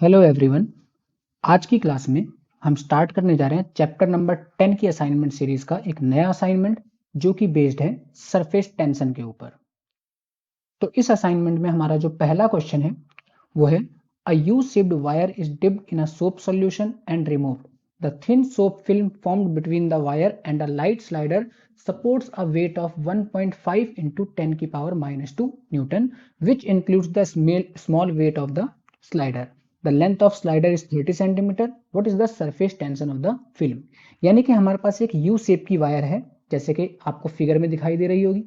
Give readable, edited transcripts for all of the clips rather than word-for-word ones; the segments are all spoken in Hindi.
Hello everyone. आज की क्लास में हम स्टार्ट करने जा रहे हैं चैप्टर नंबर 10 की असाइनमेंट सीरीज का एक नया असाइनमेंट जो कि बेस्ड है सरफेस टेंशन के ऊपर। तो इस असाइनमेंट में हमारा जो पहला क्वेश्चन है वो है a U shaped wire is dipped in a soap solution and removed the thin soap film formed between the wire and a light slider supports a weight of 1.5 into 10 की power -2 newton which includes the small weight of the slider. The length of slider is 30 centimeter. What is the surface tension of the film? यानी कि हमारे पास एक U शेप की वायर है जैसे कि आपको फिगर में दिखाई दे रही होगी।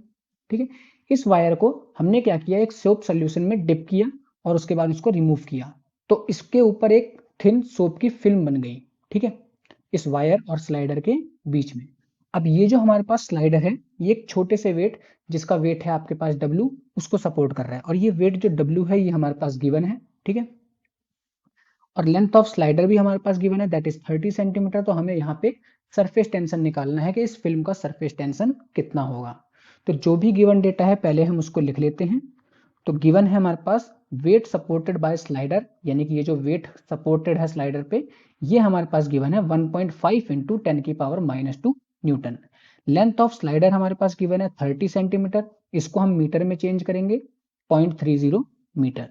ठीक है, इस वायर को हमने क्या किया, एक सोप सोल्यूशन में डिप किया और उसके बाद उसको रिमूव किया तो इसके ऊपर एक थिन सोप की फिल्म बन गई। ठीक है, इस वायर और स्लाइडर के बीच में। अब ये जो हमारे पास स्लाइडर है ये एक छोटे से वेट जिसका वेट है आपके पास W उसको सपोर्ट कर रहा है और ये वेट जो W है ये हमारे पास गिवन है। ठीक है, और लेंथ ऑफ स्लाइडर भी हमारे पास गिवन है दैट इज 30 सेंटीमीटर। तो हमें यहाँ पे सरफेस टेंशन निकालना है कि इस फिल्म का सरफेस टेंशन कितना होगा। तो जो भी गिवन डेटा है पहले हम उसको लिख लेते हैं। तो गिवन है हमारे पास वेट सपोर्टेड बाय स्लाइडर, यानी कि ये जो वेट सपोर्टेड है स्लाइडर पे ये हमारे पास गिवन है 1.5 इंटू 10 की power -2 Newton. Length of slider हमारे पास गिवन है 30 सेंटीमीटर, इसको हम मीटर में चेंज करेंगे 0.30 मीटर।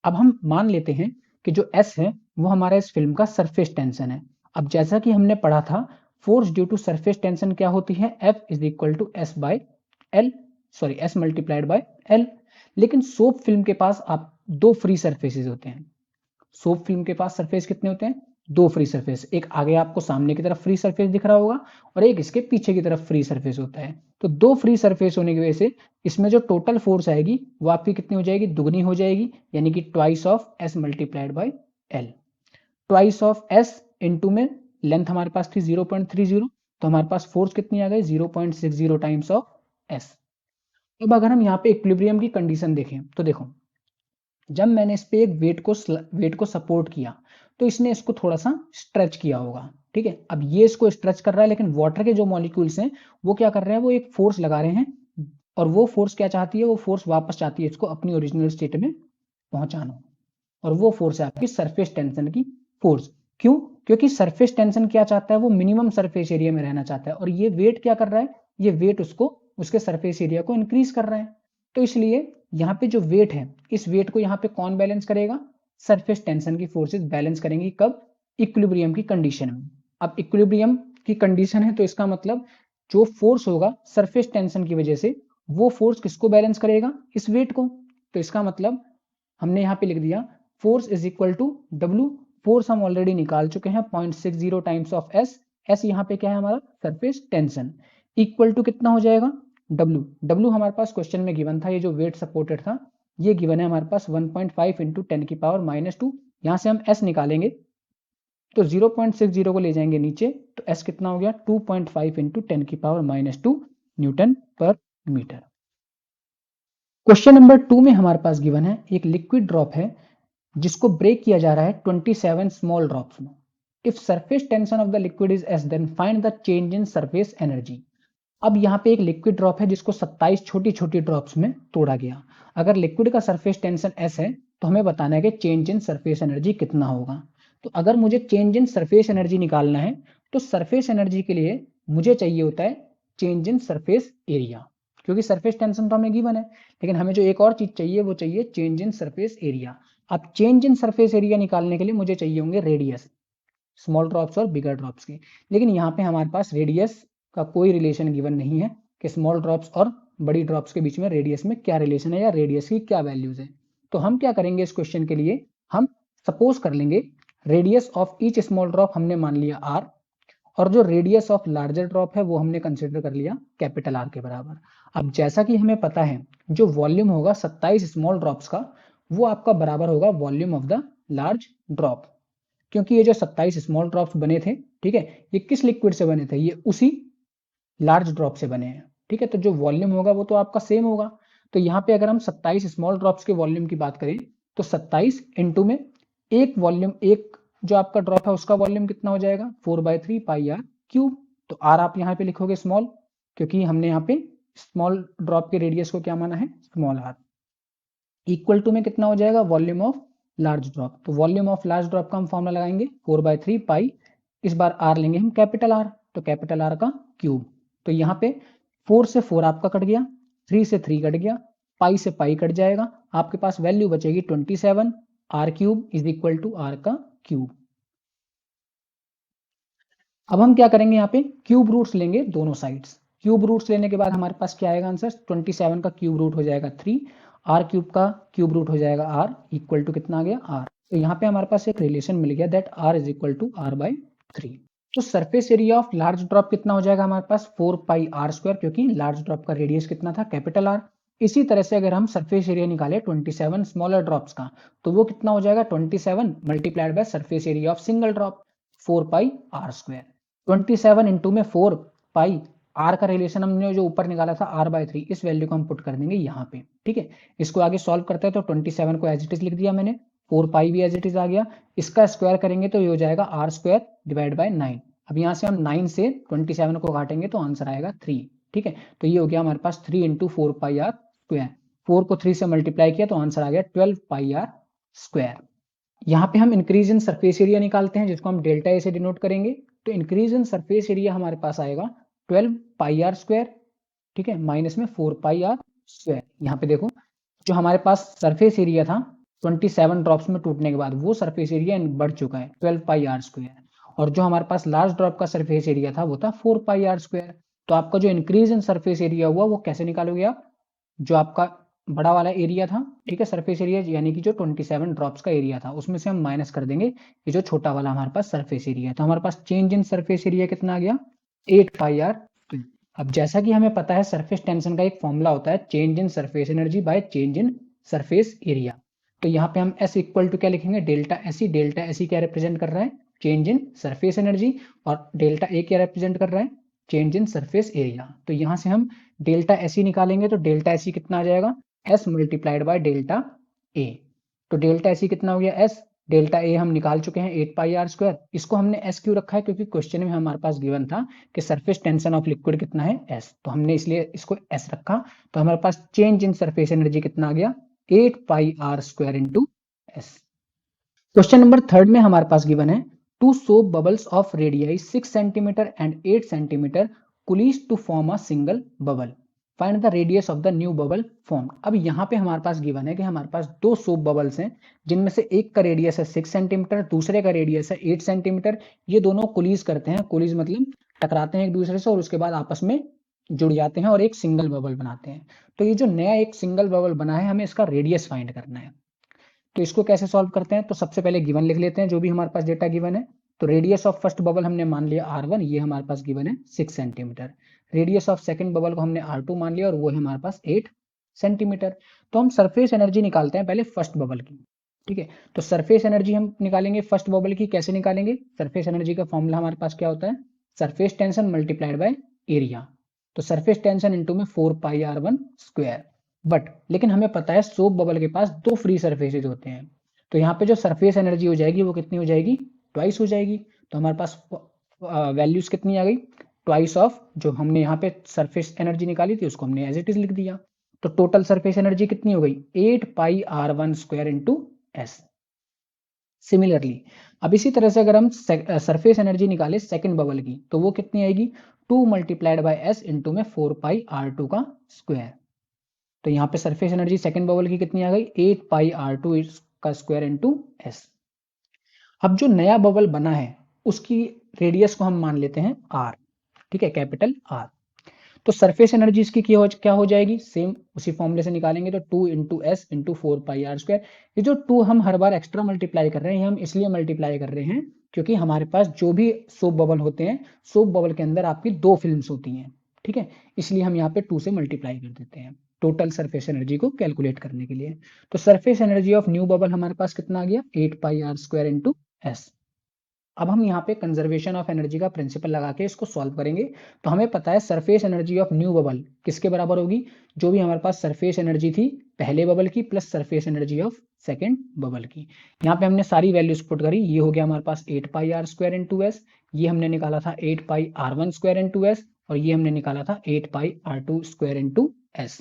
अब हम मान लेते हैं कि जो S है वो हमारा इस फिल्म का सरफेस टेंशन है। अब जैसा कि हमने पढ़ा था force due to surface tension क्या होती है, F is equal to S by L, sorry S multiplied by L। लेकिन सोप फिल्म के पास आप दो फ्री सरफेसेस होते हैं। सोप फिल्म के पास सरफेस कितने होते हैं, दो फ्री सरफेस। एक आगे आपको सामने की तरफ फ्री सरफेस दिख रहा होगा और एक इसके पीछे की तरफ फ्री सरफेस होता है। तो दो फ्री सरफेस होने की वजह से इसमें जो टोटल फोर्स आएगी वो आपकी कितनी हो जाएगी, दुगनी हो जाएगी, यानी कि twice of S multiplied by L। Twice of S into में लेंथ हमारे पास थी 0.30, तो हमारे पास फोर्स कितनी आ गई 0.60 टाइम्स ऑफ S। अब अगर हम यहाँ पे इक्विलिब्रियम की कंडीशन देखें तो देखो, जब मैंने इस पे एक वेट को सपोर्ट किया तो इसने इसको थोड़ा सा स्ट्रेच किया होगा। ठीक है, अब ये इसको स्ट्रेच कर रहा है लेकिन वाटर के जो मॉलिक्यूल्स हैं वो क्या कर रहे हैं, वो एक फोर्स लगा रहे हैं और वो फोर्स क्या चाहती है, वो फोर्स वापस चाहती है इसको अपनी ओरिजिनल स्टेट में पहुंचाना। और वो फोर्स है आपकी सरफेस टेंशन की फोर्स। क्यों? क्योंकि सरफेस टेंशन क्या चाहता है, वो मिनिमम सरफेस एरिया में रहना चाहता है और ये वेट क्या कर रहा है, ये वेट उसको उसके सरफेस एरिया को इंक्रीज कर रहा है। तो इसलिए यहाँ पे जो वेट है इस वेट को यहाँ पे कौन बैलेंस करेगा, सरफेस टेंशन की फोर्सेस बैलेंस करेंगी। कब? इक्विलिब्रियम की कंडीशन में। अब इक्विलिब्रियम की कंडीशन है तो इसका मतलब जो फोर्स होगा सरफेस टेंशन की वजह से वो फोर्स किसको बैलेंस करेगा, इस वेट को। तो इसका मतलब हमने यहाँ पे लिख दिया force is equal to W। Force हम ऑलरेडी निकाल चुके हैं 0.60 टाइम्स ऑफ S। S यहाँ पे क्या है हमारा सरफेस टेंशन, इक्वल टू कितना हो जाएगा W। W हमारे पास क्वेश्चन में गिवन था, ये जो वेट सपोर्टेड था ये गिवन है हमारे पास 1.5 इंटू 10 की पावर -2। यहाँ से हम S निकालेंगे तो 0.60 को ले जाएंगे नीचे तो S कितना हो गया 2.5 इंटू 10 की power -2 Newton per metre. Question number 2 में हमारे पास गिवन है एक लिक्विड ड्रॉप है जिसको ब्रेक किया जा रहा है 27 स्मॉल ड्रॉप्स में। If surface tension of the liquid is S then find the change in surface energy. अब यहाँ पे एक लिक्विड ड्रॉप है जिसको 27 छोटी छोटी ड्रॉप्स में तोड़ा गया। अगर लिक्विड का सरफेस टेंशन S है तो हमें बताना है कि चेंज इन सरफेस एनर्जी कितना होगा। तो अगर मुझे चेंज इन सरफेस एनर्जी निकालना है तो सरफेस एनर्जी के लिए मुझे चाहिए होता है चेंज इन सरफेस एरिया, क्योंकि सरफेस टेंशन तो हमें गिवन है लेकिन हमें जो एक और चीज चाहिए वो चाहिए चेंज इन सरफेस एरिया। अब चेंज इन सरफेस एरिया निकालने के लिए मुझे चाहिए होंगे रेडियस, स्मॉल ड्रॉप्स और बिगर ड्रॉप्स के। लेकिन यहाँ पे हमारे पास रेडियस का कोई रिलेशन गिवन नहीं है कि स्मॉल ड्रॉप्स और बड़ी ड्रॉप्स के बीच में रेडियस में क्या रिलेशन है या रेडियस की क्या वैल्यूज है। तो हम क्या करेंगे इस क्वेश्चन के लिए, हम सपोज कर लेंगे radius of each small drop हमने मान लिया R और जो रेडियस ऑफ लार्जर ड्रॉप है वो हमने कंसिडर कर लिया कैपिटल R के बराबर। अब जैसा कि हमें पता है जो वॉल्यूम होगा 27 स्मॉल ड्रॉप्स का वो आपका बराबर होगा volume of the large drop, क्योंकि ये जो 27 स्मॉल ड्रॉप्स बने थे, ठीक है, ये किस लिक्विड से बने थे, ये उसी लार्ज ड्रॉप से बने हैं। ठीक है, तो जो वॉल्यूम होगा वो तो आपका सेम होगा। तो यहाँ पे अगर हम 27 स्मॉल ड्रॉप्स के वॉल्यूम की बात करें तो 27 इंटू में एक वॉल्यूम, एक जो आपका ड्रॉप है उसका वॉल्यूम कितना हो जाएगा 4/3 पाई आर क्यूब। तो आर आप यहाँ पे लिखोगे स्मॉल, क्योंकि हमने यहाँ पे स्मॉल ड्रॉप के रेडियस को क्या माना है स्मॉल आर। इक्वल टू में कितना हो जाएगा वॉल्यूम ऑफ लार्ज ड्रॉप। तो वॉल्यूम ऑफ लार्ज ड्रॉप का हम फॉर्मूला लगाएंगे 4/3 पाई, इस बार आर लेंगे हम कैपिटल आर, तो कैपिटल आर का क्यूब। तो यहाँ पे 4 से 4 आपका कट गया, 3 से 3 कट गया, पाई से पाई कट जाएगा, आपके पास वैल्यू बचेगी 27 R cube is equal to R का क्यूब। अब हम क्या करेंगे, यहाँ पे क्यूब रूट्स लेंगे दोनों साइड्स। क्यूब रूट्स लेने के बाद हमारे पास क्या आएगा आंसर, 27 का क्यूब रूट हो जाएगा 3, आर क्यूब का क्यूब रूट हो जाएगा आर, इक्वल टू कितना आ गया आर। तो यहाँ पे हमारे पास एक रिलेशन मिल गया that R is equal to R by 3। तो surface area of large drop कितना हो जाएगा हमारे पास 4 पाई आर स्क्वायर, क्योंकि लार्ज ड्रॉप का रेडियस कितना था कैपिटल आर। इसी तरह से अगर हम सरफेस एरिया निकाले 27 स्मॉलर ड्रॉप्स का, तो वो कितना हो जाएगा 27 multiplied by surface area of single drop 4 pi R square. 27 into में 4 पाई, आर का रिलेशन हमने जो ऊपर निकाला था r/3, इस वैल्यू को हम पुट कर देंगे यहाँ पे। ठीक है, इसको आगे सॉल्व करते हैं तो 27 को एज इट इज लिख दिया मैंने, 4 पाई भी एज इट इज आ गया, इसका स्क्वायर करेंगे तो ये हो जाएगा r स्क्वायर डिवाइड बाय 9। अब यहाँ से हम 9 से 27 को काटेंगे तो आंसर आएगा 3। ठीक है, तो ये हो गया हमारे पास 3 इंटू 4 पाई आर स्क्वायर, 4 को 3 से मल्टीप्लाई किया तो आंसर आ गया 12 पाई आर स्क्वायर। यहाँ पे हम इंक्रीज इन सरफेस एरिया निकालते हैं, जिसको हम डेल्टा ए से डिनोट करेंगे। तो इंक्रीज इन सरफेस एरिया हमारे पास आएगा 12 पाई आर स्क्वायर, ठीक है, माइनस में 4 पाई आर स्क्वायर। यहाँ पे देखो जो हमारे पास सरफेस एरिया था 27 ड्रॉप्स में टूटने के बाद, वो सरफेस एरिया बढ़ चुका है 12 पाई आर स्क्वायर, और जो हमारे पास लार्ज ड्रॉप का सरफेस एरिया था वो था 4 पाई आर स्क्वायर। तो आपका जो इंक्रीज इन सरफेस एरिया हुआ वो कैसे निकालोगे आप, जो आपका बड़ा वाला एरिया था, ठीक है, सरफेस एरिया यानी कि जो 27 ड्रॉप्स का एरिया था, उसमें से हम माइनस कर देंगे ये जो छोटा वाला हमारे पास सरफेस एरिया है। तो हमारे पास चेंज इन सरफेस एरिया कितना आ गया 8 पाई आर। अब जैसा कि हमें पता है सरफेस टेंशन का एक फॉर्मूला होता है change in surface energy by change in surface area. तो यहाँ पे हम S इक्वल टू क्या लिखेंगे, डेल्टा एस डेल्टा एस क्या रिप्रेजेंट कर रहा है, चेंज इन सरफेस एनर्जी, और डेल्टा ए क्या रिप्रेजेंट कर रहा है, चेंज इन सरफेस एरिया। तो यहाँ से हम डेल्टा एस निकालेंगे तो डेल्टा एस कितना आ जाएगा, S multiplied by delta A. तो डेल्टा एस कितना हो गया S, डेल्टा ए हम निकाल चुके हैं 8 पाई आर स्क्वायर। इसको हमने S क्यों रखा है, क्योंकि क्वेश्चन में हमारे पास गिवन था कि सरफेस टेंशन ऑफ लिक्विड कितना है S, तो हमने इसलिए इसको S रखा। तो हमारे पास चेंज इन सरफेस एनर्जी कितना आ गया 8 pi R square into S। Question number 3 में हमारे पास गिवन है two soap bubbles of radii 6 centimetre and 8 centimetre coalesce to form a single bubble, find the radius of the new bubble form. अब यहाँ पे हमारे पास गिवन है कि हमारे पास दो सोप बबल्स हैं, जिनमें से एक का रेडियस है 6 सेंटीमीटर, दूसरे का रेडियस है 8 सेंटीमीटर। ये दोनों कुलीज करते हैं, कुलीज मतलब टकराते हैं एक दूसरे से और उसके बाद आपस में जुड़ जाते हैं और एक सिंगल बबल बनाते हैं। तो ये जो नया एक सिंगल बबल बना है, हमें इसका रेडियस फाइंड करना है। तो इसको कैसे सॉल्व करते हैं, तो सबसे पहले गिवन लिख लेते हैं जो भी हमारे पास डेटा गिवन है। तो रेडियस ऑफ फर्स्ट बबल हमने मान लिया R1, ये हमारे पास गिवन है 6 centimetre. Radius of second bubble को हमने R2 मान लिया और वो है हमारे पास 8 सेंटीमीटर। तो हम सरफेस एनर्जी निकालते हैं पहले फर्स्ट बबल की। ठीक है, तो सरफेस एनर्जी हम निकालेंगे फर्स्ट बबल की, कैसे निकालेंगे, सरफेस एनर्जी का फॉर्मूला हमारे पास क्या होता है, surface tension multiplied by area. तो सरफेस टेंशन इंटू में 4 पाई R1 स्क्वायर। बट लेकिन हमें पता है सोप बबल के पास दो फ्री सरफेसेज होते हैं, तो यहाँ पे जो सरफेस एनर्जी हो जाएगी वो कितनी हो जाएगी, ट्वाइस हो जाएगी। तो हमारे पास वैल्यूज कितनी आ गई, ट्वाइस ऑफ जो हमने यहाँ पे सरफेस एनर्जी निकाली थी उसको हमने एज इट इज लिख दिया। तो टोटल सरफेस एनर्जी कितनी हो गई 8 पाई R1 square into S। Similarly अब इसी तरह से अगर हम सरफेस एनर्जी निकाले सेकंड बबल की, तो वो कितनी आएगी 2 मल्टीप्लाइड बाय S इंटू में 4 पाई R2 का स्क्वायर। तो यहाँ पे सरफेस एनर्जी सेकंड बबल की कितनी आ गई 8 पाई R2 का स्क्वायर इंटू S। अब जो नया बबल बना है उसकी रेडियस को हम मान लेते हैं R, ठीक है, कैपिटल R। तो सरफेस एनर्जी इसकी क्या हो जाएगी, सेम उसी फॉर्मूले से निकालेंगे, तो 2 into S into 4 pi R square. ये जो 2 हम हर बार एक्स्ट्रा मल्टीप्लाई कर रहे हैं, हम इसलिए मल्टीप्लाई कर रहे हैं क्योंकि हमारे पास जो भी सोप बबल होते हैं, सोप बबल के अंदर आपकी दो फिल्म्स होती हैं, ठीक है, इसलिए हम यहाँ पे 2 से मल्टीप्लाई कर देते हैं टोटल सरफेस एनर्जी को कैलकुलेट करने के लिए। तो surface energy of new bubble हमारे पास कितना आ गया 8 pi R square into S. अब हम यहाँ पे कंजर्वेशन ऑफ एनर्जी का प्रिंसिपल लगा के इसको सॉल्व करेंगे। तो हमें पता है surface energy of new bubble किसके बराबर होगी, जो भी हमारे पास सरफेस एनर्जी थी पहले बबल की plus surface energy of second bubble की। यहाँ पे हमने सारी वैल्यूज पुट करी, ये हो गया हमारे पास 8 pi R square into S, ये हमने निकाला था 8 पाई R1 स्क्वायर इंटू एस, और ये हमने निकाला था 8 पाई R2 स्क्वायर इंटू एस।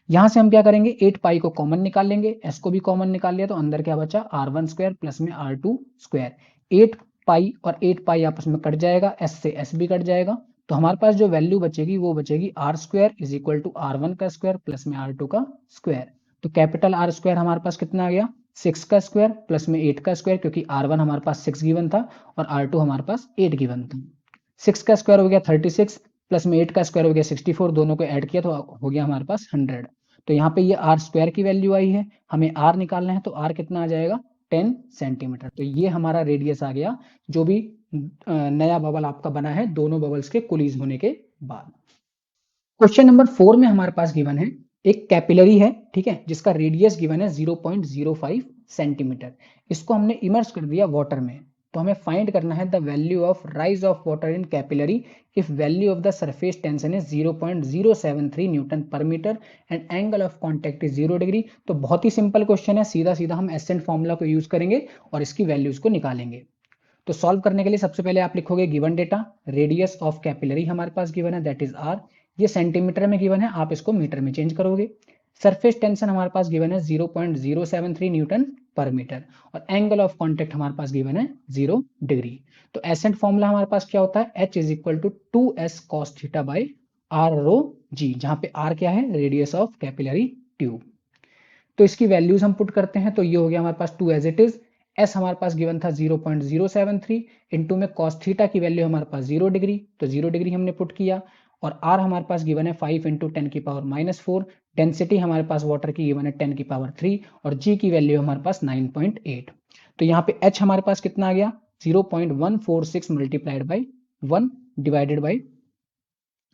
यहां से हम क्या करेंगे, 8 पाई को कॉमन निकाल लेंगे, एस को भी कॉमन निकाल लिया तो अंदर क्या बचा, R1 स्क्वायर प्लस में R2 स्क्वायर। 8 पाई और 8 पाई आपस में कट जाएगा, एस से एस भी कट जाएगा, तो हमारे पास जो वैल्यू बचेगी वो बचेगी R square is equal to R1 का स्क्वायर प्लस में R2 का स्क्वायर। तो कैपिटल R स्क्वायर हमारे पास कितना आ गया, 6 का स्क्वायर प्लस में 8 का स्क्वायर, क्योंकि R1 हमारे पास 6 गिवन था और R2 हमारे पास 8 गिवन था। 6 का स्क्वायर हो गया 36 प्लस में 8 का स्क्वायर हो गया 64, दोनों को ऐड किया तो हो गया हमारे पास 100। तो यहाँ पे ये आर स्क्वायर की वैल्यू आई है, हमें आर निकालना है, तो आर कितना आ जाएगा, 10 सेंटीमीटर। तो ये हमारा रेडियस आ गया, जो भी नया बबल आपका बना है दोनों बबल्स के कुलीज होने के बाद। क्वेश्चन नंबर 4 में हमारे पास गिवन है एक कैपिलरी है, ठीक है, जिसका रेडियस गिवन है 0.05 सेंटीमीटर। इसको हमने इमर्स कर दिया वाटर में, तो हमें फाइंड करना है the value of rise of water in capillary if value of the surface tension is 0.073 newton per metre and angle of contact is 0 degree. तो बहुत ही सिंपल क्वेश्चन है, सीधा सीधा हम एसेंट फॉर्मूला को यूज करेंगे और इसकी वैल्यूज को निकालेंगे। तो सॉल्व करने के लिए सबसे पहले आप लिखोगे given data, radius of capillary हमारे पास गिवन है दैट इज आर, ये सेंटीमीटर में गिवन है, आप इसको मीटर में चेंज करोगे। सरफेस टेंशन हमारे पास गिवन है 0.073 न्यूटन पर मीटर और एंगल ऑफ कांटेक्ट हमारे पास गिवन है 0 डिग्री। तो एसेंट फॉर्मूला हमारे पास क्या होता है, H is equal to 2s cos theta by R rho g, जहां पे आर क्या है, रेडियस ऑफ कैपिलरी ट्यूब। तो इसकी वैल्यूज हम पुट करते हैं, तो ये हो गया हमारे पास 2 एज इट इज। एस हमारे पास गिवन था 0.073 इंटू में कॉस थीटा की वैल्यू हमारे पास 0 डिग्री, तो 0 डिग्री हमने पुट किया, और आर हमारे पास गिवन है 5 इंटू 10 की पावर -4, डेंसिटी हमारे पास वाटर की गिवन है 10 की पावर 3 और जी की वैल्यू हमारे पास 9.8। तो यहाँ पे एच हमारे पास कितना आ गया, 0.146 मल्टीप्लाइड बाई 1 डिवाइडेड बाई,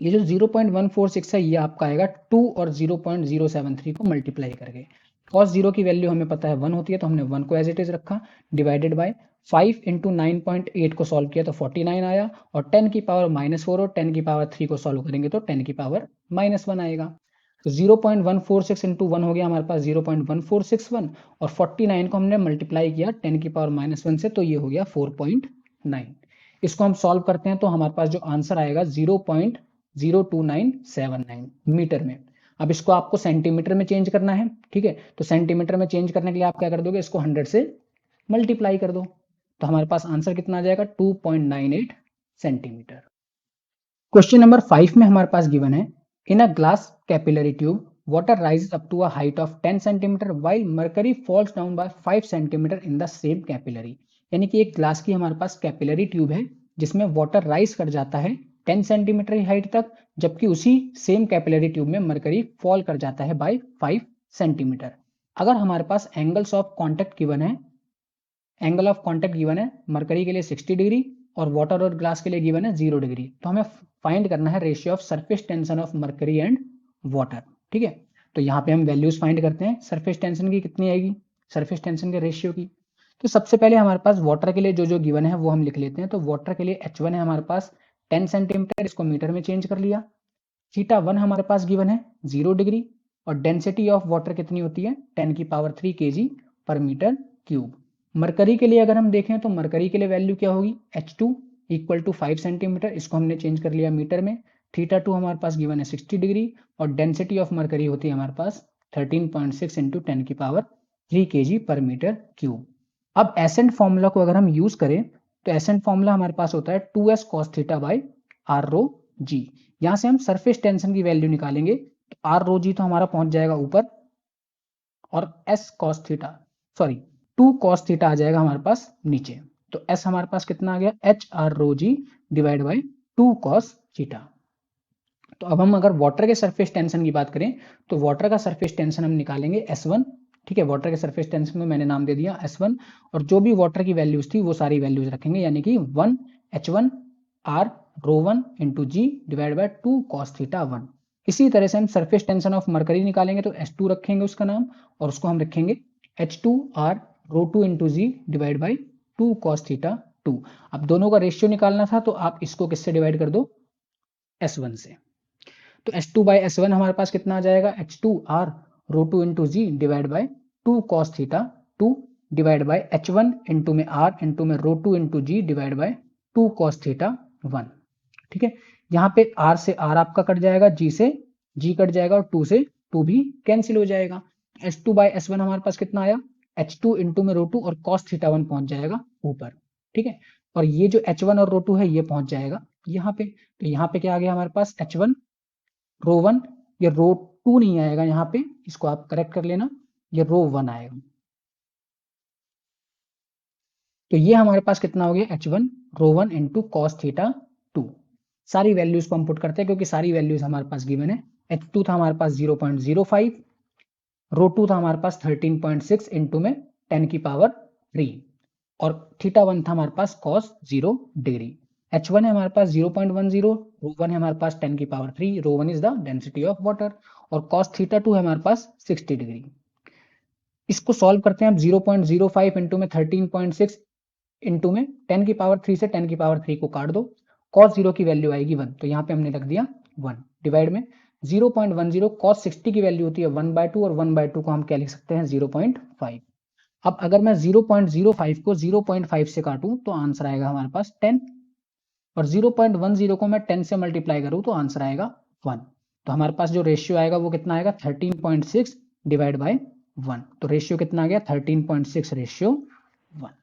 ये जो 0.146 है ये आपका आएगा 2 और 0.073 को मल्टीप्लाई करके। cos 0 की वैल्यू हमें पता है 1 होती है, तो हमने 1 को एज इट इज रखा, डिवाइडेड बाय 5 इंटू 9.8 को सॉल्व किया तो 49 आया, और 10 की पावर -4 और 10 की पावर 3 को सॉल्व करेंगे तो 10 की पावर -1 आएगा। तो 0.146 इंटू 1 हो गया हमारे पास 0.1461, और 49 को हमने मल्टीप्लाई किया 10 की पावर -1 से, तो ये हो गया 4.9। इसको हम सॉल्व करते हैं तो हमारे पास जो आंसर आएगा 0.02979 मीटर में। अब इसको आपको सेंटीमीटर में चेंज करना है, ठीक है, तो सेंटीमीटर में चेंज करने के लिए आप क्या कर दोगे, इसको 100 से मल्टीप्लाई कर दो, तो हमारे पास आंसर कितना आ जाएगा, 2.98 सेंटीमीटर। क्वेश्चन नंबर 5 में हमारे पास गिवन है in a glass capillary tube water rises up to a height of 10 centimetre while mercury falls down by 5 centimetre in the same capillary. यानी कि एक ग्लास की हमारे पास कैपिलरी ट्यूब है जिसमें वाटर राइज कर जाता है 10 सेंटीमीटर की हाइट तक, जबकि उसी सेम कैपिलरी ट्यूब में मर्करी फॉल कर जाता है बाय 5 सेंटीमीटर। अगर हमारे पास एंगल्स ऑफ कॉन्टेक्ट गिवन है, एंगल ऑफ कॉन्टेक्ट गिवन है मरकरी के लिए 60 डिग्री और वाटर और ग्लास के लिए गिवन है 0 डिग्री, तो हमें फाइंड करना है ratio of surface tension of mercury and water, ठीक है। तो यहाँ पे हम वैल्यूज फाइंड करते हैं, सरफेस टेंशन की कितनी आएगी, सरफेस टेंशन के रेशियो की। तो सबसे पहले हमारे पास वाटर के लिए जो जो गिवन है वो हम लिख लेते हैं। तो वाटर के लिए H1 है हमारे पास 10 सेंटीमीटर, इसको मीटर में चेंज कर लिया। थीटा 1 हमारे पास गिवन है 0 डिग्री, और डेंसिटी ऑफ वाटर कितनी होती है 10 की पावर 3 kg पर मीटर क्यूब। मरकरी के लिए अगर हम देखें तो मरकरी के लिए वैल्यू क्या होगी, H2 इक्वल टू 5 सेंटीमीटर, इसको हमने चेंज कर लिया मीटर में। थीटा 2 हमारे पास गिवन है 60 डिग्री, और डेंसिटी ऑफ मरकरी होती है हमारे पास 13.6 इंटू 10 की पावर 3 kg पर मीटर क्यूब। अब एसेंट फॉर्मूला को अगर हम यूज करें तो एसेंट फॉर्मूला हमारे पास होता है 2s cos theta by R rho g. यहां से हम सरफेस टेंशन की वैल्यू निकालेंगे, तो आर रो जी तो हमारा पहुंच जाएगा ऊपर, और s cos theta sorry 2 cos theta आ जाएगा हमारे पास नीचे। तो s हमारे पास कितना आ गया, H R rho G divide by 2 cos theta. तो अब हम अगर वाटर के सरफेस टेंशन की बात करें तो वाटर का सरफेस टेंशन हम निकालेंगे S1, ठीक है, वाटर के सरफेस टेंशन को मैंने नाम दे दिया S1, और जो भी वाटर की वैल्यूज थी वो सारी वैल्यूज रखेंगे, यानी कि 1 H1 R rho 1 into G divide by 2 cos theta 1। इसी तरह से हम सरफेस टेंशन ऑफ मरकरी निकालेंगे तो S2 रखेंगे उसका नाम, और उसको हम रखेंगे H2 R rho 2 into G divide by 2 cos theta 2। अब दोनों का रेशियो निकालना था तो आप इसको किससे डिवाइड कर दो, S1 से। तो S2 बाई S1 हमारे पास कितना आ जाएगा, H2 R rho 2 into G divide by 2 cos theta 2 divide by H1 into में R इंटू में rho 2 into G divide by 2 cos theta 1, ठीक है। यहाँ पे R से R आपका कट जाएगा, G से G कट जाएगा और 2 से 2 भी कैंसिल हो जाएगा। H2 बाय S1 हमारे पास कितना आया, H2 इंटू में रो2 और cos θ1 पहुंच जाएगा ऊपर, ठीक है। और ये जो H1 और रो2 है ये पहुंच जाएगा यहाँ पे। तो यहाँ पे क्या आ गया हमारे पास, H1 रो1, ये रो2 नहीं आएगा यहाँ पे, इसको आप करेक्ट कर लेना, ये रो1 आएगा। तो ये हमारे पास कितना हो गया, H1 रो1 इंटू कॉस θ2। सारी वैल्यूज को हम पुट करते हैं क्योंकि सारी वैल्यूज हमारे पास गिवन है। H2 था हमारे पास 0.05, रो2 था हमारे पास 13.6 इंटू में 10 की पावर 3, और θ1 था हमारे पास cos 0 डिग्री। H1 है हमारे पास 0.10, रो1 है हमारे पास 10 की power 3, rho is the density of water, और cos θ2 है हमारे पास 60 डिग्री। इसको सॉल्व करते हैं हम, 0.05 इंटू में 13.6 इंटू में 10 की पावर 3 से 10 की पावर 3 को काट दो, cos 0 की वैल्यू आएगी 1, तो यहाँ पे हमने रख दिया 1, डिवाइड में 0.10, cos 60 की वैल्यू होती है 1/2, और 1/2 को हम क्या लिख सकते हैं, 0.5। अब अगर मैं 0.05 को 0.5 से काटूं तो आंसर आएगा हमारे पास 10, और 0.10 को मैं 10 से मल्टीप्लाई करूं तो आंसर आएगा 1। तो हमारे पास जो रेशियो आएगा वो कितना आएगा, 13.6 डिवाइड बाय 1। तो रेशियो कितना आ गया, 13.6 रेशियो 1।